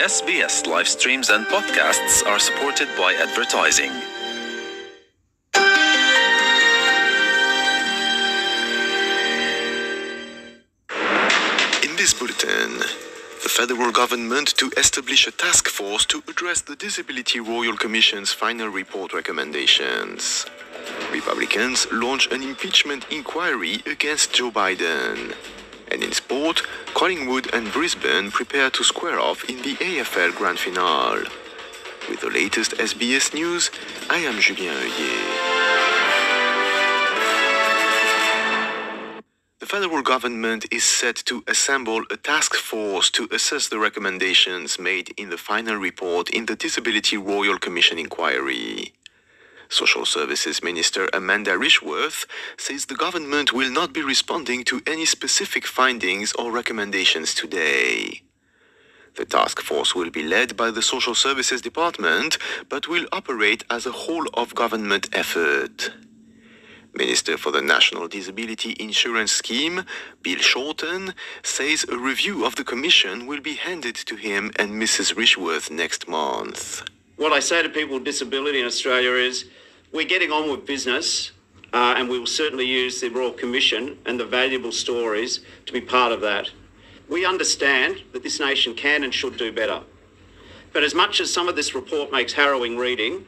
SBS live streams and podcasts are supported by advertising. In this bulletin, the federal government to establish a task force to address the Disability Royal Commission's final report recommendations. Republicans launch an impeachment inquiry against Joe Biden. And in sport, Collingwood and Brisbane prepare to square off in the AFL Grand Finale. With the latest SBS News, I am Julien Heuillet. The federal government is set to assemble a task force to assess the recommendations made in the final report in the Disability Royal Commission inquiry. Social Services Minister Amanda Rishworth says the government will not be responding to any specific findings or recommendations today. The task force will be led by the Social Services Department, but will operate as a whole-of-government effort. Minister for the National Disability Insurance Scheme, Bill Shorten, says a review of the Commission will be handed to him and Mrs. Rishworth next month. What I say to people with disability in Australia is we're getting on with business and we will certainly use the Royal Commission and the valuable stories to be part of that. We understand that this nation can and should do better. But as much as some of this report makes harrowing reading,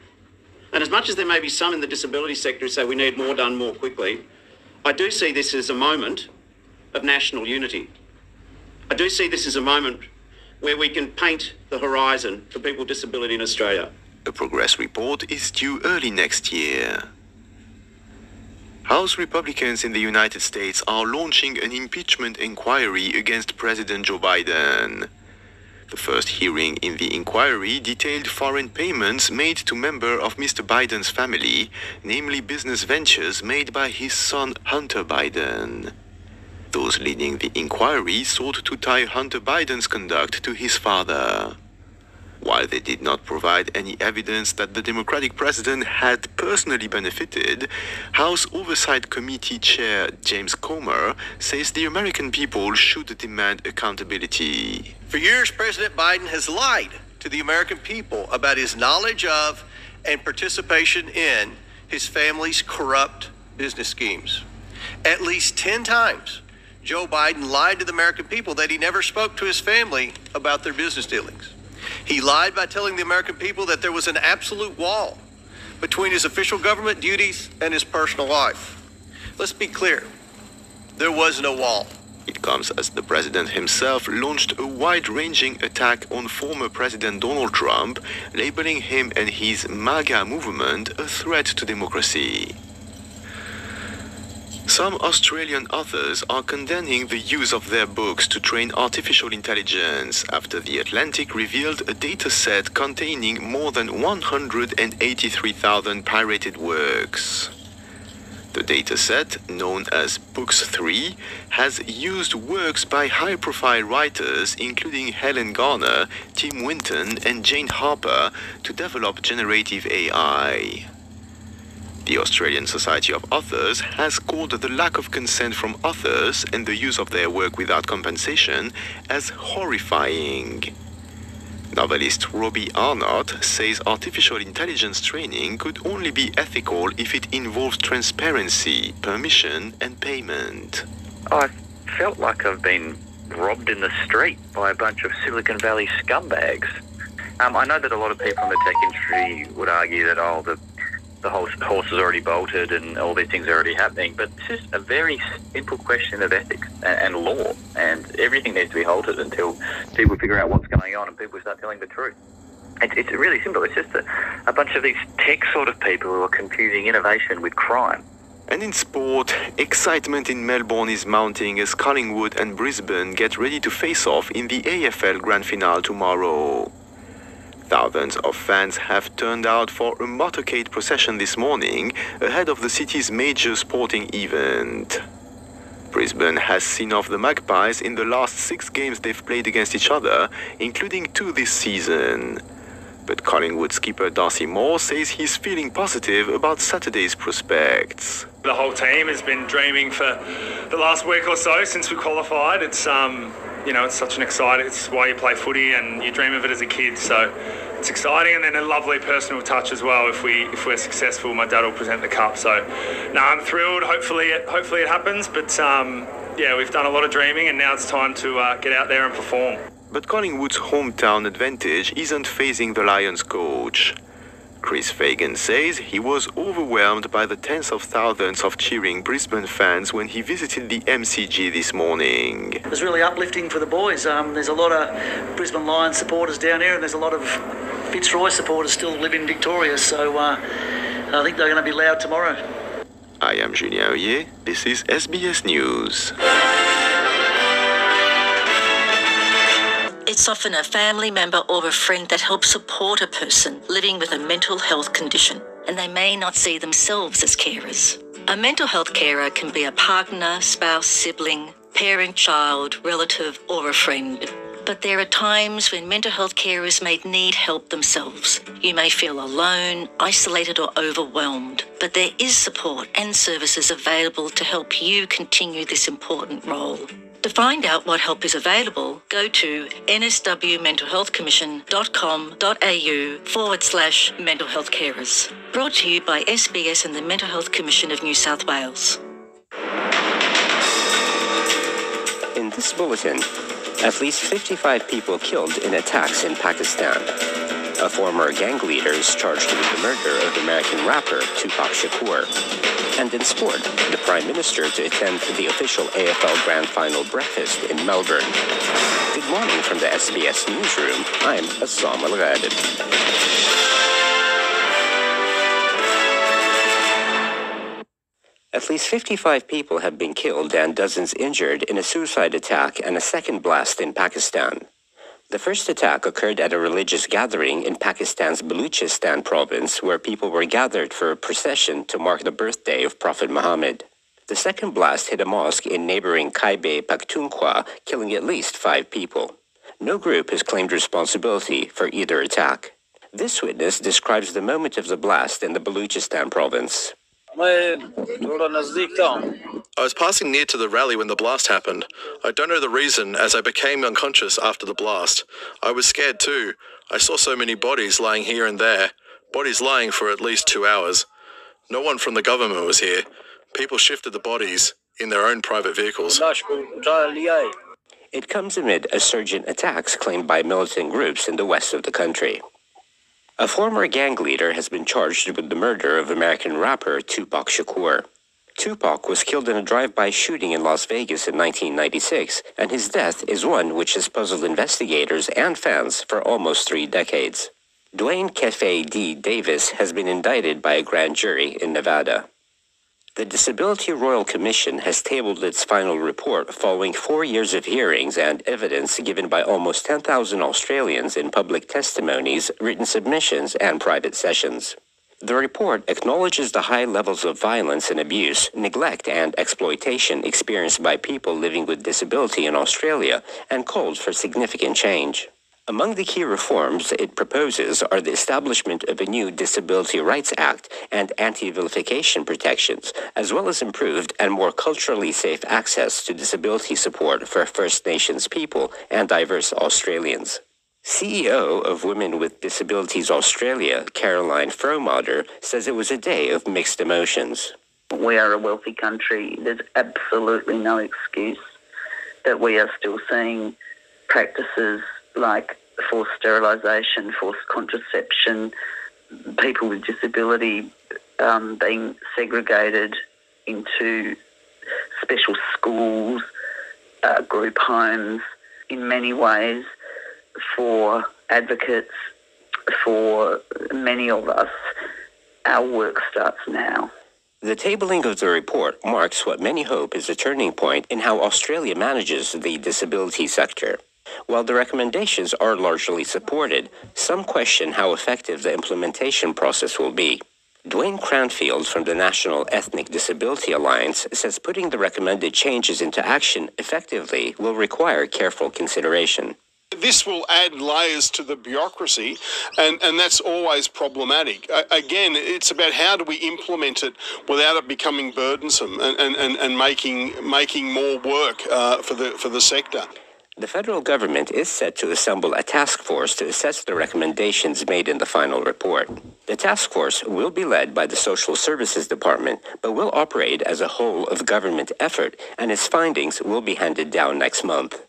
and as much as there may be some in the disability sector who say we need more done more quickly, I do see this as a moment of national unity. I do see this as a moment where we can paint the horizon for people with disability in Australia. A progress report is due early next year. House Republicans in the United States are launching an impeachment inquiry against President Joe Biden. The first hearing in the inquiry detailed foreign payments made to members of Mr. Biden's family, namely business ventures made by his son Hunter Biden. Those leading the inquiry sought to tie Hunter Biden's conduct to his father. While they did not provide any evidence that the Democratic president had personally benefited, House Oversight Committee Chair James Comer says the American people should demand accountability. For years, President Biden has lied to the American people about his knowledge of and participation in his family's corrupt business schemes. At least 10 times, Joe Biden lied to the American people that he never spoke to his family about their business dealings. He lied by telling the American people that there was an absolute wall between his official government duties and his personal life. Let's be clear, there was no wall. It comes as the president himself launched a wide-ranging attack on former President Donald Trump, labeling him and his MAGA movement a threat to democracy. Some Australian authors are condemning the use of their books to train artificial intelligence after The Atlantic revealed a dataset containing more than 183,000 pirated works. The dataset, known as Books 3, has used works by high-profile writers including Helen Garner, Tim Winton, and Jane Harper to develop generative AI. The Australian Society of Authors has called the lack of consent from authors and the use of their work without compensation as horrifying. Novelist Robbie Arnott says artificial intelligence training could only be ethical if it involves transparency, permission, and payment. I felt like I've been robbed in the street by a bunch of Silicon Valley scumbags. I know that a lot of people in the tech industry would argue that, the whole horse is already bolted and all these things are already happening, but it's just a very simple question of ethics and law, and everything needs to be halted until people figure out what's going on and people start telling the truth. It's really simple. It's just a bunch of these tech sort of people who are confusing innovation with crime. And in sport, excitement in Melbourne is mounting as Collingwood and Brisbane get ready to face off in the AFL Grand Finale tomorrow. Thousands of fans have turned out for a motorcade procession this morning ahead of the city's major sporting event. Brisbane has seen off the Magpies in the last 6 games they've played against each other, including 2 this season. But Collingwood skipper Darcy Moore says he's feeling positive about Saturday's prospects. The whole team has been dreaming for the last week or so since we qualified. It's it's such an exciting, it's why you play footy and you dream of it as a kid. So it's exciting, and then a lovely personal touch as well. If we're successful, my dad will present the cup. So, no, I'm thrilled. Hopefully it happens. But we've done a lot of dreaming, and now it's time to get out there and perform. But Collingwood's hometown advantage isn't fazing the Lions coach. Chris Fagan says he was overwhelmed by the tens of thousands of cheering Brisbane fans when he visited the MCG this morning. It was really uplifting for the boys. There's a lot of Brisbane Lions supporters down here, and there's a lot of Fitzroy supporters still live in Victoria, so I think they're going to be loud tomorrow. I am Julien Oyer. This is SBS News. It's often a family member or a friend that helps support a person living with a mental health condition, and they may not see themselves as carers. A mental health carer can be a partner, spouse, sibling, parent, child, relative, or a friend. But there are times when mental health carers may need help themselves. You may feel alone, isolated, or overwhelmed, but there is support and services available to help you continue this important role. To find out what help is available, go to nswmentalhealthcommission.com.au/mental health carers. Brought to you by SBS and the Mental Health Commission of New South Wales. In this bulletin, at least 55 people killed in attacks in Pakistan. A former gang leader is charged with the murder of American rapper Tupac Shakur. And in sport, the Prime Minister to attend the official AFL Grand Final breakfast in Melbourne. Good morning from the SBS Newsroom. I'm Assam Al-Ghalib. At least 55 people have been killed and dozens injured in a suicide attack and a second blast in Pakistan. The first attack occurred at a religious gathering in Pakistan's Baluchistan province, where people were gathered for a procession to mark the birthday of Prophet Muhammad. The second blast hit a mosque in neighboring Khyber Pakhtunkhwa, killing at least 5 people. No group has claimed responsibility for either attack. This witness describes the moment of the blast in the Baluchistan province. I was passing near to the rally when the blast happened. I don't know the reason, as I became unconscious after the blast. I was scared too. I saw so many bodies lying here and there. Bodies lying for at least 2 hours. No one from the government was here. People shifted the bodies in their own private vehicles. It comes amid a surge in attacks claimed by militant groups in the west of the country. A former gang leader has been charged with the murder of American rapper Tupac Shakur. Tupac was killed in a drive-by shooting in Las Vegas in 1996, and his death is one which has puzzled investigators and fans for almost 3 decades. Dwayne Kefe D. Davis has been indicted by a grand jury in Nevada. The Disability Royal Commission has tabled its final report following 4 years of hearings and evidence given by almost 10,000 Australians in public testimonies, written submissions, and private sessions. The report acknowledges the high levels of violence and abuse, neglect, and exploitation experienced by people living with disability in Australia and called for significant change. Among the key reforms it proposes are the establishment of a new Disability Rights Act and anti-vilification protections, as well as improved and more culturally safe access to disability support for First Nations people and diverse Australians. CEO of Women with Disabilities Australia, Caroline Fromader, says it was a day of mixed emotions. We are a wealthy country. There's absolutely no excuse that we are still seeing practices like forced sterilisation, forced contraception, people with disability being segregated into special schools, group homes. In many ways, for advocates, for many of us, our work starts now. The tabling of the report marks what many hope is a turning point in how Australia manages the disability sector. While the recommendations are largely supported, some question how effective the implementation process will be. Dwayne Cranfield from the National Ethnic Disability Alliance says putting the recommended changes into action effectively will require careful consideration. This will add layers to the bureaucracy, and that's always problematic. Again, it's about how do we implement it without it becoming burdensome and making more work for the sector. The federal government is set to assemble a task force to assess the recommendations made in the final report. The task force will be led by the Social Services Department, but will operate as a whole of government effort, and its findings will be handed down next month.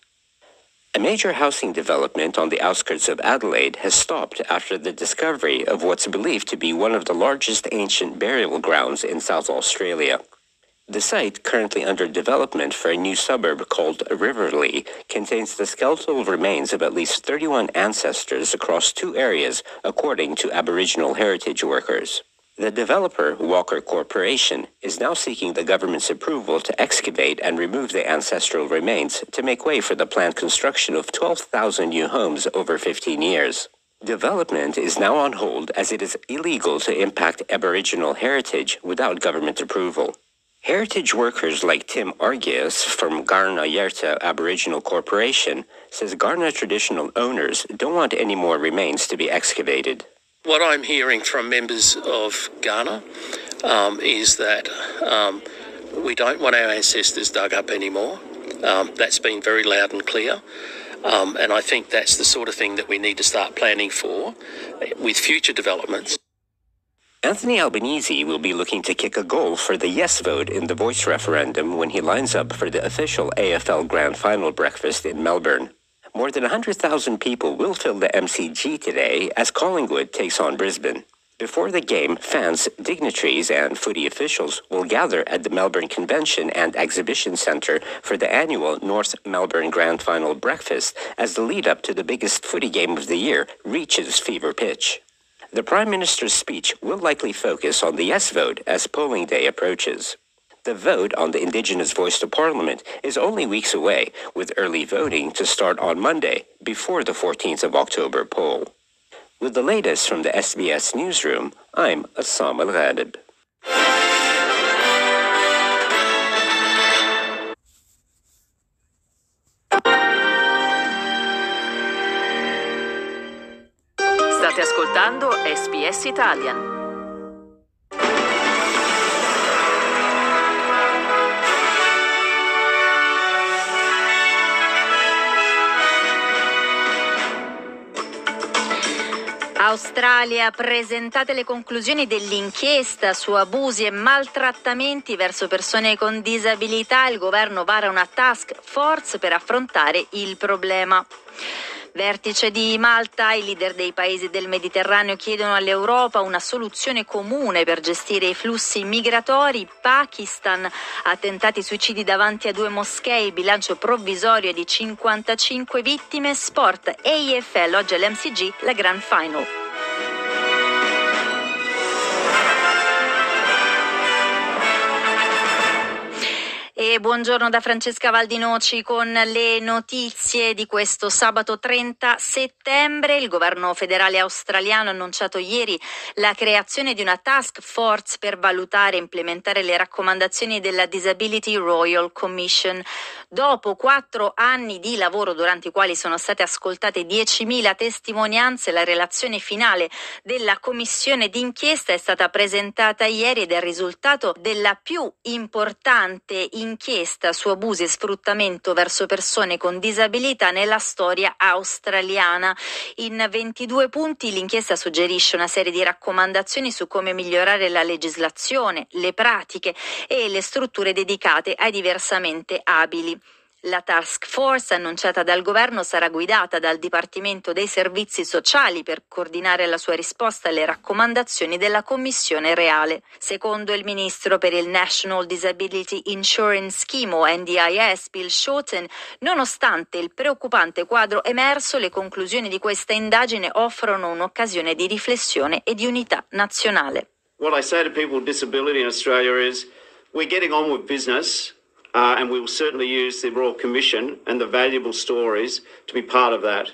A major housing development on the outskirts of Adelaide has stopped after the discovery of what's believed to be one of the largest ancient burial grounds in South Australia. The site, currently under development for a new suburb called Riverlea, contains the skeletal remains of at least 31 ancestors across 2 areas, according to Aboriginal heritage workers. The developer, Walker Corporation, is now seeking the government's approval to excavate and remove the ancestral remains to make way for the planned construction of 12,000 new homes over 15 years. Development is now on hold as it is illegal to impact Aboriginal heritage without government approval. Heritage workers like Tim Argius from Garna Yerta Aboriginal Corporation says Garna traditional owners don't want any more remains to be excavated. What I'm hearing from members of Garna is that we don't want our ancestors dug up anymore. That's been very loud and clear. And I think that's the sort of thing that we need to start planning for with future developments. Anthony Albanese will be looking to kick a goal for the yes vote in the voice referendum when he lines up for the official AFL Grand Final breakfast in Melbourne. More than 100,000 people will fill the MCG today as Collingwood takes on Brisbane. Before the game, fans, dignitaries and footy officials will gather at the Melbourne Convention and Exhibition Centre for the annual North Melbourne Grand Final breakfast as the lead-up to the biggest footy game of the year reaches fever pitch. The Prime Minister's speech will likely focus on the yes vote as polling day approaches. The vote on the Indigenous voice to Parliament is only weeks away, with early voting to start on Monday before the 14th of October poll. With the latest from the SBS Newsroom, I'm Assam Al-Ghadib. State ascoltando SBS Italian. Australia, presentate le conclusioni dell'inchiesta su abusi e maltrattamenti verso persone con disabilità. Il governo vara una task force per affrontare il problema. Vertice di Malta, i leader dei paesi del Mediterraneo chiedono all'Europa una soluzione comune per gestire i flussi migratori. Pakistan, attentati suicidi davanti a 2 moschee, bilancio provvisorio di 55 vittime. Sport, AFL, oggi all'MCG, la Grand Final. E buongiorno da Francesca Valdinoci con le notizie di questo sabato 30 settembre. Il governo federale australiano ha annunciato ieri la creazione di una task force per valutare e implementare le raccomandazioni della Disability Royal Commission. Dopo 4 anni di lavoro durante i quali sono state ascoltate 10.000 testimonianze, la relazione finale della commissione d'inchiesta è stata presentata ieri ed è il risultato della più importante inchiesta su abusi e sfruttamento verso persone con disabilità nella storia australiana. In 22 punti l'inchiesta suggerisce una serie di raccomandazioni su come migliorare la legislazione, le pratiche e le strutture dedicate ai diversamente abili. La task force annunciata dal governo sarà guidata dal Dipartimento dei Servizi Sociali per coordinare la sua risposta alle raccomandazioni della Commissione reale. Secondo il ministro per il National Disability Insurance Scheme o NDIS, Bill Shorten, nonostante il preoccupante quadro emerso, le conclusioni di questa indagine offrono un'occasione di riflessione e di unità nazionale. What I say to people with disability in Australia is we're getting on with business. And we will certainly use the Royal Commission and the valuable stories to be part of that.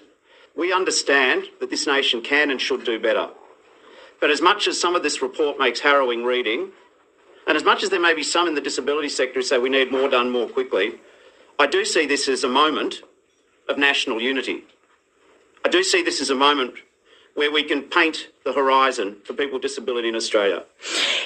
We understand that this nation can and should do better. But as much as some of this report makes harrowing reading, and as much as there may be some in the disability sector who say we need more done more quickly, I do see this as a moment of national unity. I do see this as a moment where we can paint the horizon for people with disability in Australia.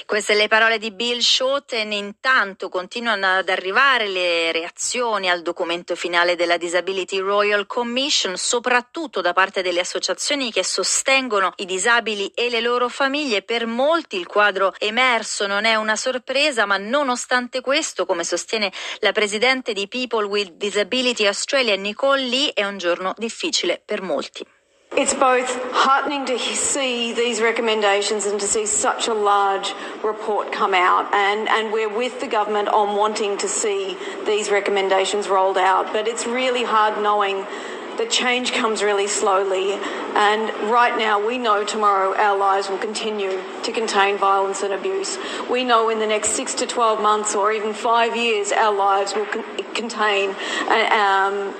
Queste le parole di Bill Shorten. Intanto continuano ad arrivare le reazioni al documento finale della Disability Royal Commission, soprattutto da parte delle associazioni che sostengono i disabili e le loro famiglie. Per molti il quadro emerso non è una sorpresa, ma nonostante questo, come sostiene la presidente di People with Disability Australia, Nicole Lee, è un giorno difficile per molti. It's both heartening to see these recommendations and to see such a large report come out, and we're with the government on wanting to see these recommendations rolled out, but it's really hard knowing that change comes really slowly, and right now we know tomorrow our lives will continue to contain violence and abuse. We know in the next 6 to 12 months or even 5 years our lives will contain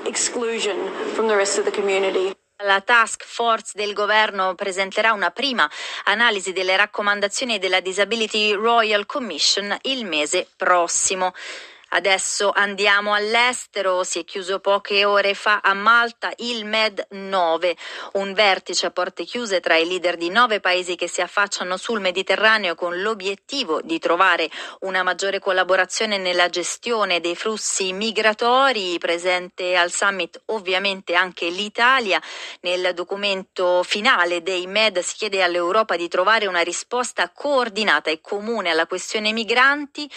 exclusion from the rest of the community. La task force del governo presenterà una prima analisi delle raccomandazioni della Disability Royal Commission il mese prossimo. Adesso andiamo all'estero. Si è chiuso poche ore fa a Malta il Med 9, un vertice a porte chiuse tra i leader di 9 paesi che si affacciano sul Mediterraneo con l'obiettivo di trovare una maggiore collaborazione nella gestione dei flussi migratori. Presente al summit ovviamente anche l'Italia. Nel documento finale dei Med si chiede all'Europa di trovare una risposta coordinata e comune alla questione migranti.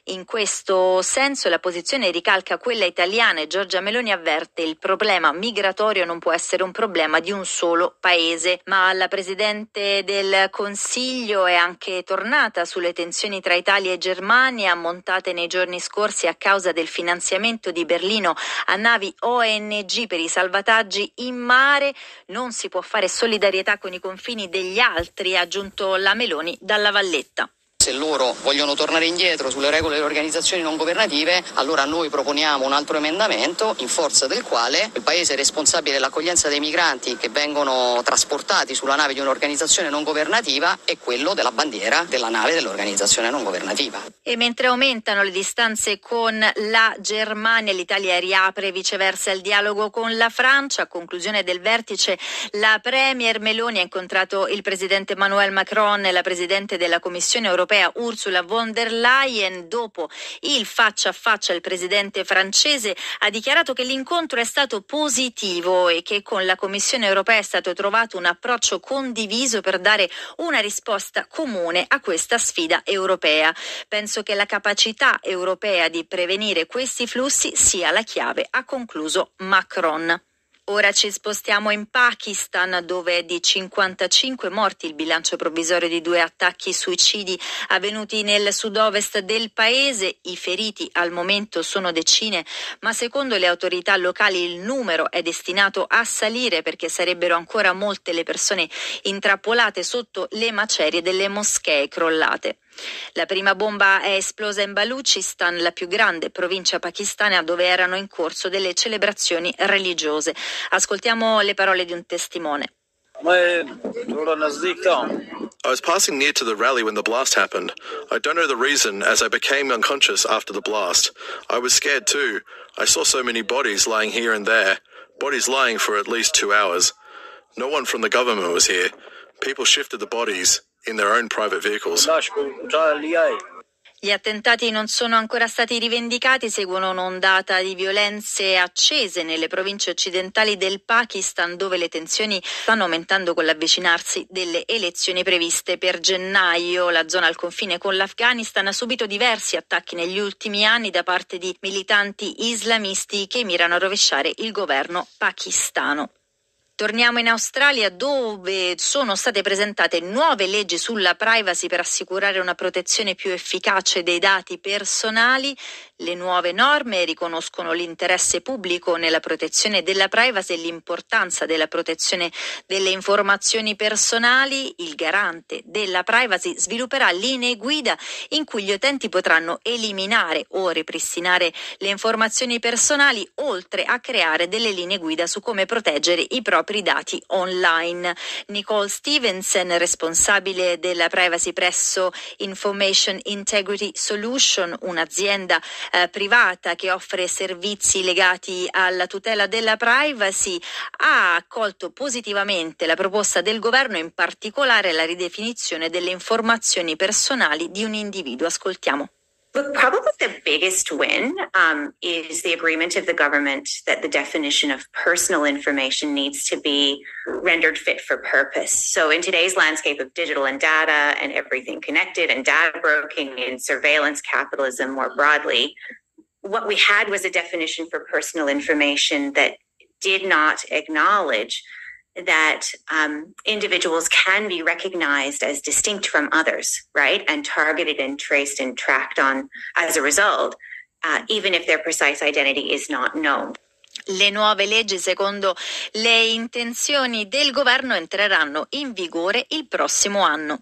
In questo senso la posizione ricalca quella italiana e Giorgia Meloni avverte: il problema migratorio non può essere un problema di un solo paese. Ma la Presidente del Consiglio è anche tornata sulle tensioni tra Italia e Germania, montate nei giorni scorsi a causa del finanziamento di Berlino a navi ONG per i salvataggi in mare. Non si può fare solidarietà con i confini degli altri, ha aggiunto la Meloni dalla Valletta. Se loro vogliono tornare indietro sulle regole delle organizzazioni non governative, allora noi proponiamo un altro emendamento in forza del quale il paese responsabile dell'accoglienza dei migranti che vengono trasportati sulla nave di un'organizzazione non governativa è quello della bandiera della nave dell'organizzazione non governativa. E mentre aumentano le distanze con la Germania, l'Italia riapre viceversa il dialogo con la Francia. A conclusione del vertice, la Premier Meloni ha incontrato il presidente Emmanuel Macron e la presidente della Commissione europea Ursula von der Leyen. Dopo il faccia a faccia, il presidente francese ha dichiarato che l'incontro è stato positivo e che con la Commissione europea è stato trovato un approccio condiviso per dare una risposta comune a questa sfida europea. Penso che la capacità europea di prevenire questi flussi sia la chiave, ha concluso Macron. Ora ci spostiamo in Pakistan, dove è di 55 morti il bilancio provvisorio di 2 attacchi suicidi avvenuti nel sud-ovest del paese. I feriti al momento sono decine, ma secondo le autorità locali il numero è destinato a salire perché sarebbero ancora molte le persone intrappolate sotto le macerie delle moschee crollate. La prima bomba è esplosa in Baluchistan, la più grande provincia pakistana, dove erano in corso delle celebrazioni religiose. Ascoltiamo le parole di un testimone. I was passing near to the rally when the blast happened. I don't know the reason, as I became unconscious after the blast. I was scared too. I saw so many bodies lying here and there, bodies lying for at least 2 hours. No one from the government was here. People shifted the bodies in their own private vehicles. Gli attentati non sono ancora stati rivendicati, seguono un'ondata di violenze accese nelle province occidentali del Pakistan, dove le tensioni stanno aumentando con l'avvicinarsi delle elezioni previste per gennaio. La zona al confine con l'Afghanistan ha subito diversi attacchi negli ultimi anni da parte di militanti islamisti che mirano a rovesciare il governo pakistano. Torniamo in Australia, dove sono state presentate nuove leggi sulla privacy per assicurare una protezione più efficace dei dati personali. Le nuove norme riconoscono l'interesse pubblico nella protezione della privacy e l'importanza della protezione delle informazioni personali. Il garante della privacy svilupperà linee guida in cui gli utenti potranno eliminare o ripristinare le informazioni personali, oltre a creare delle linee guida su come proteggere i propri dati online. Nicole Stevenson, responsabile della privacy presso Information Integrity Solution, un'azienda privata che offre servizi legati alla tutela della privacy, ha accolto positivamente la proposta del governo, in particolare la ridefinizione delle informazioni personali di un individuo. Ascoltiamo. Look, probably the biggest win is the agreement of the government that the definition of personal information needs to be rendered fit for purpose. So in today's landscape of digital and data and everything connected and data broking and surveillance capitalism more broadly, what we had was a definition for personal information that did not acknowledge that individuals can be recognized as distinct from others, right? And targeted and traced and tracked on as a result, even if their precise identity is not known. Le nuove leggi, secondo le intenzioni del governo, entreranno in vigore il prossimo anno.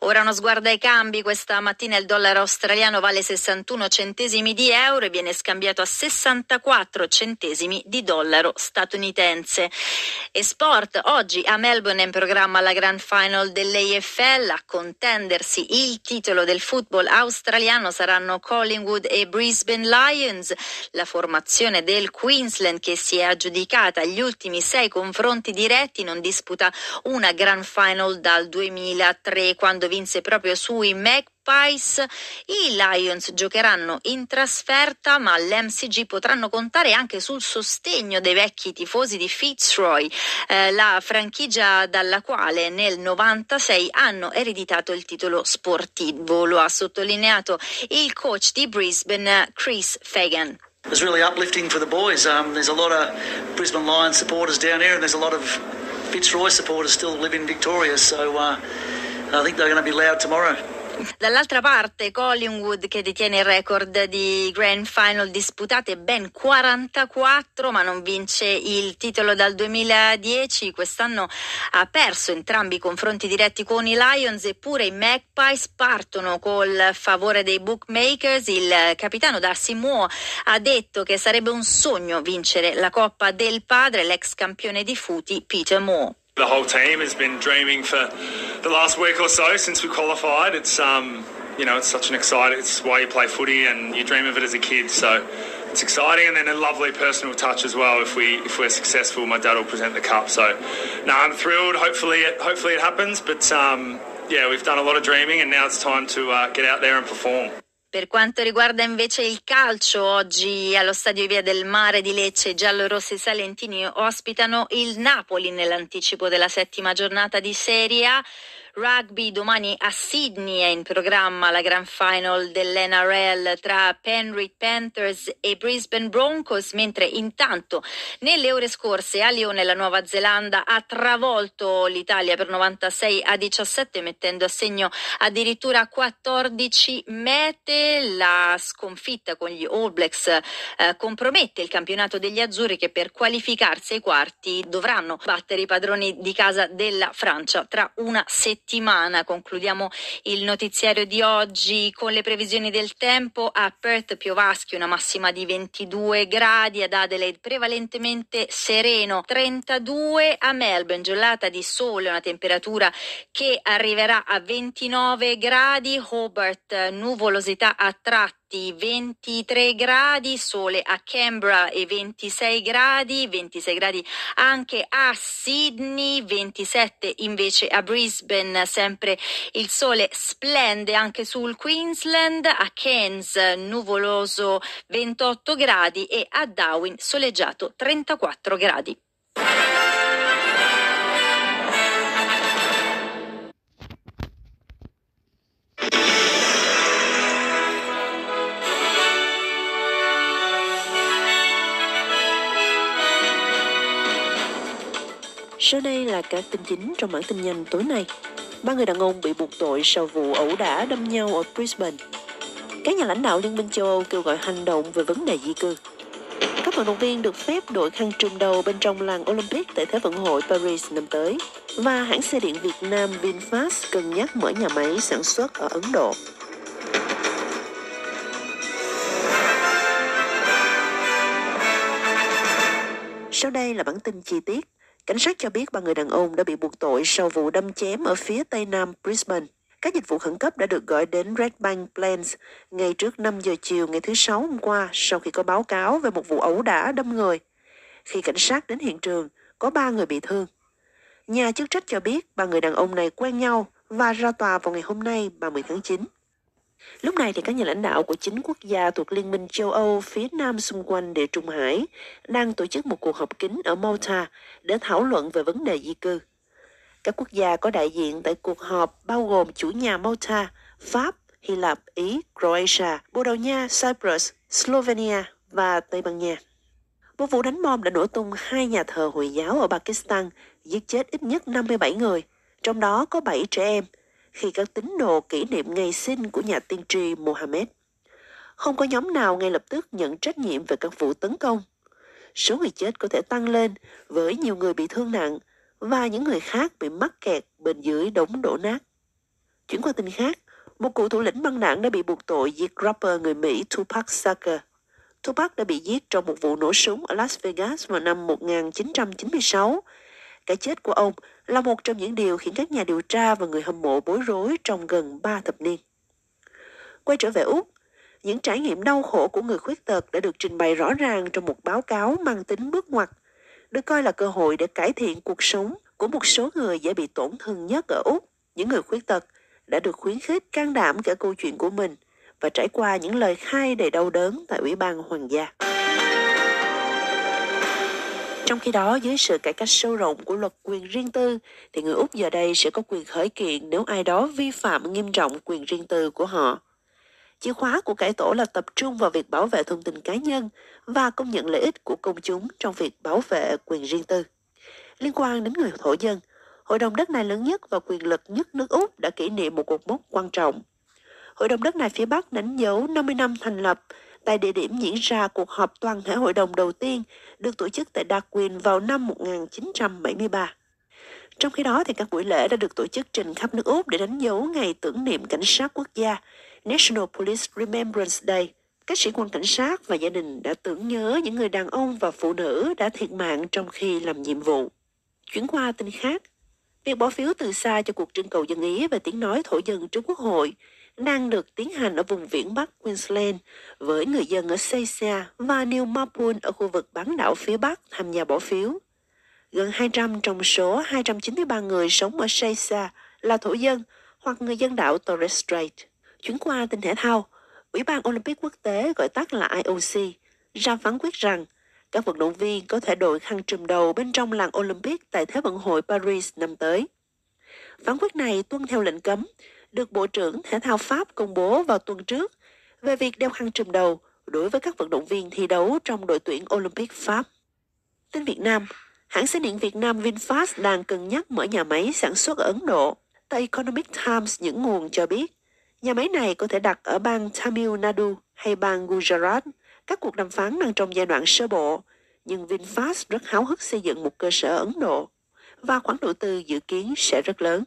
Ora uno sguardo ai cambi. Questa mattina il dollaro australiano vale 61 centesimi di euro e viene scambiato a 64 centesimi di dollaro statunitense. E sport, oggi a Melbourne è in programma la Grand Final dell'AFL. A contendersi il titolo del football australiano saranno Collingwood e Brisbane Lions. La formazione del Queensland, che si è aggiudicata gli ultimi 6 confronti diretti, non disputa una Grand Final dal 2003, quando vinse proprio sui Magpies. I Lions giocheranno in trasferta, ma all'MCG potranno contare anche sul sostegno dei vecchi tifosi di Fitzroy, la franchigia dalla quale nel 96 hanno ereditato il titolo sportivo. Lo ha sottolineato il coach di Brisbane, Chris Fagan. It's really uplifting for the boys. There's a lot of Brisbane Lions supporters down here, and there's a lot of Fitzroy supporters still live in Victoria, so I think they're going to be loud tomorrow. Dall'altra parte Collingwood, che detiene il record di Grand Final disputate, ben 44, ma non vince il titolo dal 2010. Quest'anno ha perso entrambi i confronti diretti con i Lions, eppure i Magpies partono col favore dei bookmakers. Il capitano Darcy Moore ha detto che sarebbe un sogno vincere la Coppa del Padre, l'ex campione di footy Peter Moore. The whole team has been dreaming for the last week or so since we qualified. It's it's such an exciting. It's why you play footy and you dream of it as a kid. So it's exciting, and then a lovely personal touch as well. If we're successful, my dad will present the cup. So no, I'm thrilled. Hopefully it happens. But we've done a lot of dreaming, and now it's time to get out there and perform. Per quanto riguarda invece il calcio, oggi allo stadio Via del Mare di Lecce i giallorossi salentini ospitano il Napoli nell'anticipo della 7ª giornata di Serie A. Rugby, domani a Sydney è in programma la Grand Final dell'NRL tra Penrith Panthers e Brisbane Broncos, mentre intanto nelle ore scorse a Lione la Nuova Zelanda ha travolto l'Italia per 96-17, mettendo a segno addirittura 14 mete. La sconfitta con gli All Blacks compromette il campionato degli azzurri, che per qualificarsi ai quarti dovranno battere i padroni di casa della Francia tra una settimana. Concludiamo il notiziario di oggi con le previsioni del tempo. A Perth piovaschi, una massima di 22 gradi, ad Adelaide prevalentemente sereno 32, a Melbourne giornata di sole, una temperatura che arriverà a 29 gradi, Hobart nuvolosità a tratti 23 gradi, sole a Canberra e 26 gradi anche a Sydney, 27 invece a Brisbane, sempre il sole splende anche sul Queensland, a Cairns nuvoloso 28 gradi e a Darwin soleggiato 34 gradi. Sau đây là các tin chính trong bản tin nhanh tối nay. 3 người đàn ông bị buộc tội sau vụ ẩu đả đâm nhau ở Brisbane. Các nhà lãnh đạo Liên minh châu Âu kêu gọi hành động về vấn đề di cư. Các vận động viên được phép đội khăn trùm đầu bên trong làng Olympic tại Thế vận hội Paris năm tới. Và hãng xe điện Việt Nam VinFast cân nhắc mở nhà máy sản xuất ở Ấn Độ. Sau đây là bản tin chi tiết. Cảnh sát cho biết 3 người đàn ông đã bị buộc tội sau vụ đâm chém ở phía tây nam Brisbane. Các dịch vụ khẩn cấp đã được gọi đến Red Bank Plains ngay trước 5 giờ chiều ngày thứ Sáu hôm qua sau khi có báo cáo về một vụ ẩu đả đâm người. Khi cảnh sát đến hiện trường, có 3 người bị thương. Nhà chức trách cho biết 3 người đàn ông này quen nhau và ra tòa vào ngày hôm nay 30 tháng 9. Lúc này thì các nhà lãnh đạo của 9 quốc gia thuộc Liên minh châu Âu phía nam xung quanh Địa Trung Hải đang tổ chức một cuộc họp kín ở Malta để thảo luận về vấn đề di cư. Các quốc gia có đại diện tại cuộc họp bao gồm chủ nhà Malta, Pháp, Hy Lạp, Ý, Croatia, Bồ Đào Nha, Cyprus, Slovenia và Tây Ban Nha. Một vụ đánh bom đã nổ tung 2 nhà thờ Hồi giáo ở Pakistan, giết chết ít nhất 57 người, trong đó có 7 trẻ em, khi các tín đồ kỷ niệm ngày sinh của nhà tiên tri Mohammed. Không có nhóm nào ngay lập tức nhận trách nhiệm về các vụ tấn công. Số người chết có thể tăng lên với nhiều người bị thương nặng và những người khác bị mắc kẹt bên dưới đống đổ nát. Chuyển qua tin khác, một cựu thủ lĩnh băng đảng đã bị buộc tội giết rapper người Mỹ Tupac Shakur. Tupac đã bị giết trong một vụ nổ súng ở Las Vegas vào năm 1996. Cái chết của ông là một trong những điều khiến các nhà điều tra và người hâm mộ bối rối trong gần 3 thập niên. Quay trở về Úc, những trải nghiệm đau khổ của người khuyết tật đã được trình bày rõ ràng trong một báo cáo mang tính bước ngoặt, được coi là cơ hội để cải thiện cuộc sống của một số người dễ bị tổn thương nhất ở Úc. Những người khuyết tật đã được khuyến khích can đảm kể câu chuyện của mình và trải qua những lời khai đầy đau đớn tại Ủy ban Hoàng gia. Trong khi đó, dưới sự cải cách sâu rộng của luật quyền riêng tư, thì người Úc giờ đây sẽ có quyền khởi kiện nếu ai đó vi phạm nghiêm trọng quyền riêng tư của họ. Chìa khóa của cải tổ là tập trung vào việc bảo vệ thông tin cá nhân và công nhận lợi ích của công chúng trong việc bảo vệ quyền riêng tư. Liên quan đến người thổ dân, Hội đồng đất đai lớn nhất và quyền lực nhất nước Úc đã kỷ niệm một cột mốc quan trọng. Hội đồng đất đai phía Bắc đánh dấu 50 năm thành lập tại địa điểm diễn ra cuộc họp toàn thể hội đồng đầu tiên được tổ chức tại Darwin vào năm 1973. Trong khi đó, thì các buổi lễ đã được tổ chức trên khắp nước Úc để đánh dấu ngày tưởng niệm cảnh sát quốc gia National Police Remembrance Day. Các sĩ quan cảnh sát và gia đình đã tưởng nhớ những người đàn ông và phụ nữ đã thiệt mạng trong khi làm nhiệm vụ. Chuyển qua tin khác, việc bỏ phiếu từ xa cho cuộc trưng cầu dân ý về tiếng nói thổ dân trước Quốc hội đang được tiến hành ở vùng viễn Bắc Queensland với người dân ở Seymour và New Maupun ở khu vực bán đảo phía Bắc tham gia bỏ phiếu. Gần 200 trong số 293 người sống ở Seymour là thổ dân hoặc người dân đảo Torres Strait. Chuyển qua tin thể thao, Ủy ban Olympic Quốc tế gọi tắt là IOC ra phán quyết rằng các vận động viên có thể đội khăn trùm đầu bên trong làng Olympic tại Thế vận hội Paris năm tới. Phán quyết này tuân theo lệnh cấm được Bộ trưởng Thể thao Pháp công bố vào tuần trước về việc đeo khăn trùm đầu đối với các vận động viên thi đấu trong đội tuyển Olympic Pháp. Tin Việt Nam, hãng xe điện Việt Nam VinFast đang cân nhắc mở nhà máy sản xuất ở Ấn Độ. Tờ Economic Times những nguồn cho biết, nhà máy này có thể đặt ở bang Tamil Nadu hay bang Gujarat. Các cuộc đàm phán đang trong giai đoạn sơ bộ, nhưng VinFast rất háo hức xây dựng một cơ sở ở Ấn Độ và khoản đầu tư dự kiến sẽ rất lớn.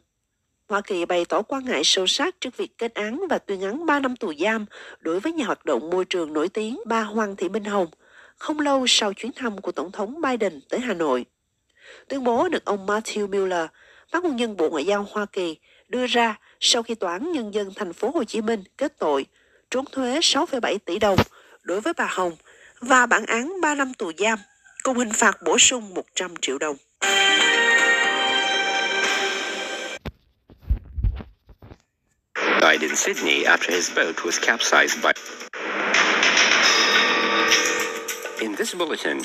Hoa Kỳ bày tỏ quan ngại sâu sắc trước việc kết án và tuyên án 3 năm tù giam đối với nhà hoạt động môi trường nổi tiếng bà Hoàng Thị Minh Hồng, không lâu sau chuyến thăm của Tổng thống Biden tới Hà Nội. Tuyên bố được ông Matthew Miller, phát ngôn nhân Bộ Ngoại giao Hoa Kỳ, đưa ra sau khi Tòa án Nhân dân thành phố Hồ Chí Minh kết tội trốn thuế 6,7 tỷ đồng đối với bà Hồng và bản án 3 năm tù giam, cùng hình phạt bổ sung 100 triệu đồng. Died in Sydney after his boat was capsized by... In this bulletin,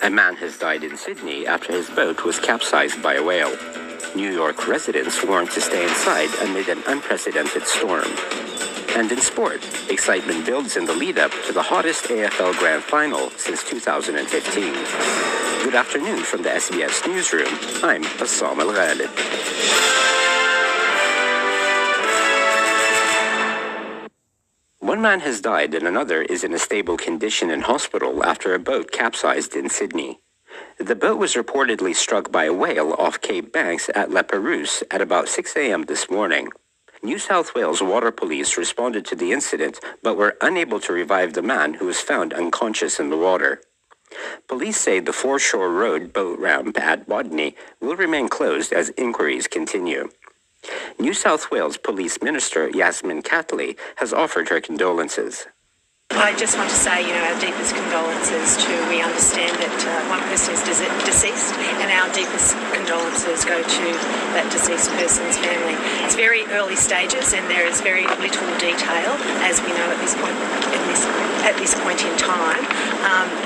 a man has died in Sydney after his boat was capsized by a whale. New York residents warned to stay inside amid an unprecedented storm. And in sport, excitement builds in the lead-up to the hottest AFL Grand Final since 2015. Good afternoon from the SBS Newsroom. I'm Bassam Al-Ghalib. One man has died and another is in a stable condition in hospital after a boat capsized in Sydney. The boat was reportedly struck by a whale off Cape Banks at La Perouse at about 6 a.m. this morning. New South Wales Water Police responded to the incident but were unable to revive the man who was found unconscious in the water. Police say the Foreshore Road boat ramp at Bodney will remain closed as inquiries continue. New South Wales Police Minister Yasmin Catley has offered her condolences. I just want to say, our deepest condolences we understand that one person is deceased, and our deepest condolences go to that deceased person's family. It's very early stages, and there is very little detail, as we know at this point in time.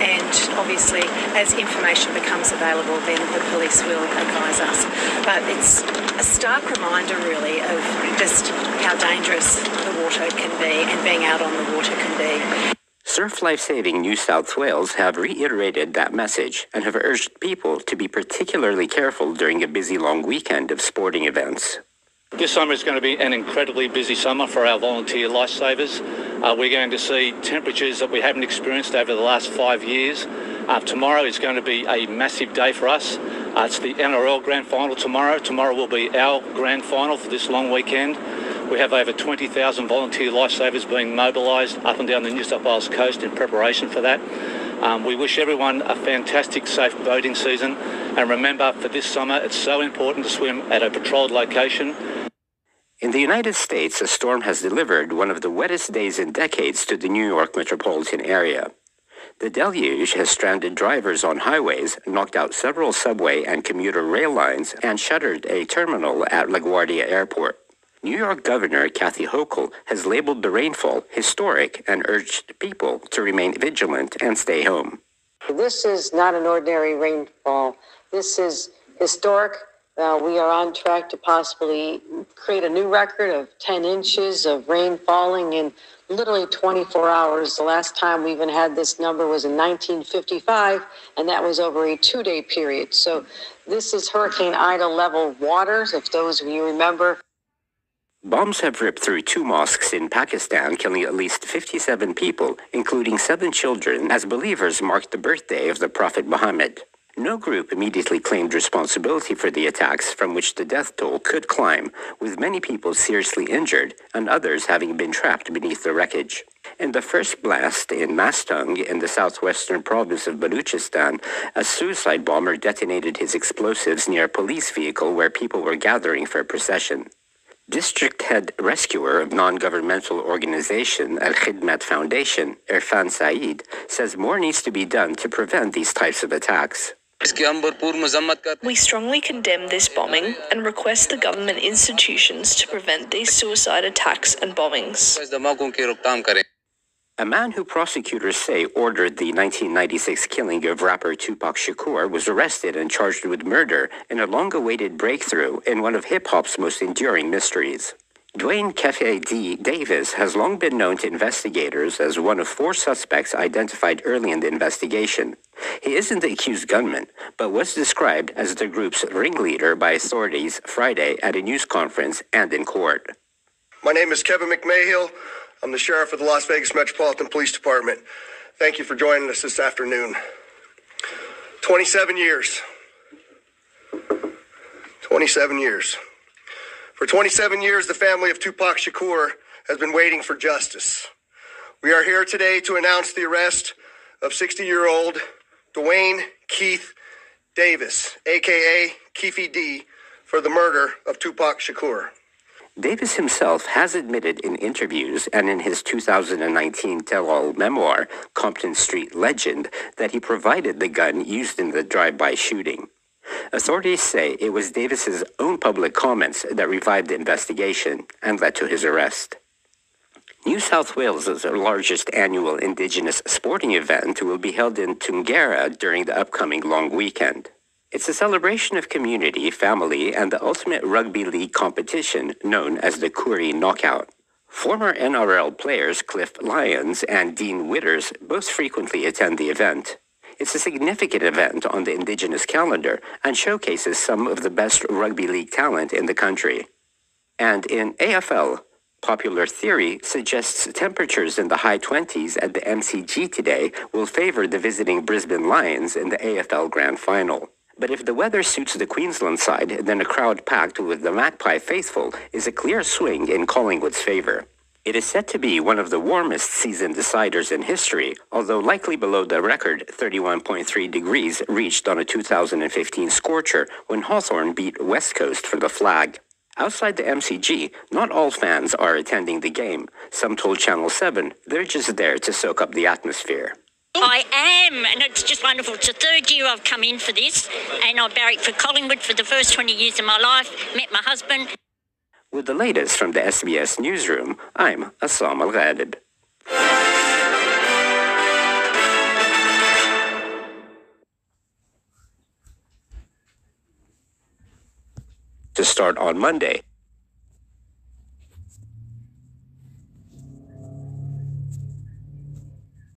And obviously, as information becomes available, then the police will advise us. But it's a stark reminder, really, of just how dangerous the water can be and being out on the water can be. Surf Life Saving New South Wales have reiterated that message and have urged people to be particularly careful during a busy long weekend of sporting events. This summer is going to be an incredibly busy summer for our volunteer lifesavers. We're going to see temperatures that we haven't experienced over the last 5 years. Tomorrow is going to be a massive day for us. It's the NRL Grand Final tomorrow. Tomorrow will be our Grand Final for this long weekend. We have over 20,000 volunteer lifesavers being mobilised up and down the New South Wales coast in preparation for that. We wish everyone a fantastic, safe boating season. And remember, for this summer, it's so important to swim at a patrolled location. In the United States, a storm has delivered one of the wettest days in decades to the New York metropolitan area. The deluge has stranded drivers on highways, knocked out several subway and commuter rail lines, and shuttered a terminal at LaGuardia Airport. New York Governor Kathy Hochul has labeled the rainfall historic and urged people to remain vigilant and stay home. This is not an ordinary rainfall. This is historic. We are on track to possibly create a new record of 10 inches of rain falling in literally 24 hours. The last time we even had this number was in 1955, and that was over a 2-day period. So this is Hurricane Ida level waters, if those of you remember. Bombs have ripped through 2 mosques in Pakistan, killing at least 57 people, including 7 children, as believers marked the birthday of the Prophet Muhammad. No group immediately claimed responsibility for the attacks, from which the death toll could climb, with many people seriously injured and others having been trapped beneath the wreckage. In the first blast in Mastung, in the southwestern province of Baluchistan, a suicide bomber detonated his explosives near a police vehicle where people were gathering for a procession. District head rescuer of non-governmental organization Al Khidmat Foundation, Irfan Saeed, says more needs to be done to prevent these types of attacks. We strongly condemn this bombing and request the government institutions to prevent these suicide attacks and bombings. A man who prosecutors say ordered the 1996 killing of rapper Tupac Shakur was arrested and charged with murder in a long-awaited breakthrough in one of hip-hop's most enduring mysteries. Dwayne Kefe D. Davis has long been known to investigators as one of 4 suspects identified early in the investigation. He isn't the accused gunman, but was described as the group's ringleader by authorities Friday at a news conference and in court. My name is Kevin McMahill. I'm the sheriff of the Las Vegas Metropolitan Police Department. Thank you for joining us this afternoon. 27 years. 27 years. For 27 years, the family of Tupac Shakur has been waiting for justice. We are here today to announce the arrest of 60-year-old Dwayne Keith Davis, a.k.a. Keefy D, for the murder of Tupac Shakur. Davis himself has admitted in interviews and in his 2019 tell-all memoir, Compton Street Legend, that he provided the gun used in the drive-by shooting. Authorities say it was Davis's own public comments that revived the investigation and led to his arrest. New South Wales' largest annual Indigenous sporting event will be held in Tungera during the upcoming long weekend. It's a celebration of community, family, and the ultimate rugby league competition known as the Koori Knockout. Former NRL players Cliff Lyons and Dean Witters both frequently attend the event. It's a significant event on the Indigenous calendar and showcases some of the best rugby league talent in the country. And in AFL, popular theory suggests temperatures in the high 20s at the MCG today will favor the visiting Brisbane Lions in the AFL Grand Final. But if the weather suits the Queensland side, then a crowd packed with the Magpie faithful is a clear swing in Collingwood's favour. It is set to be one of the warmest season deciders in history, although likely below the record 31.3 degrees reached on a 2015 scorcher when Hawthorn beat West Coast for the flag. Outside the MCG, not all fans are attending the game. Some told Channel 7 they're just there to soak up the atmosphere. I am, and it's just wonderful. It's the third year I've come in for this, and I barracked for Collingwood for the first 20 years of my life, met my husband. With the latest from the SBS Newsroom, I'm Assam Al-Ghadid. To start on Monday,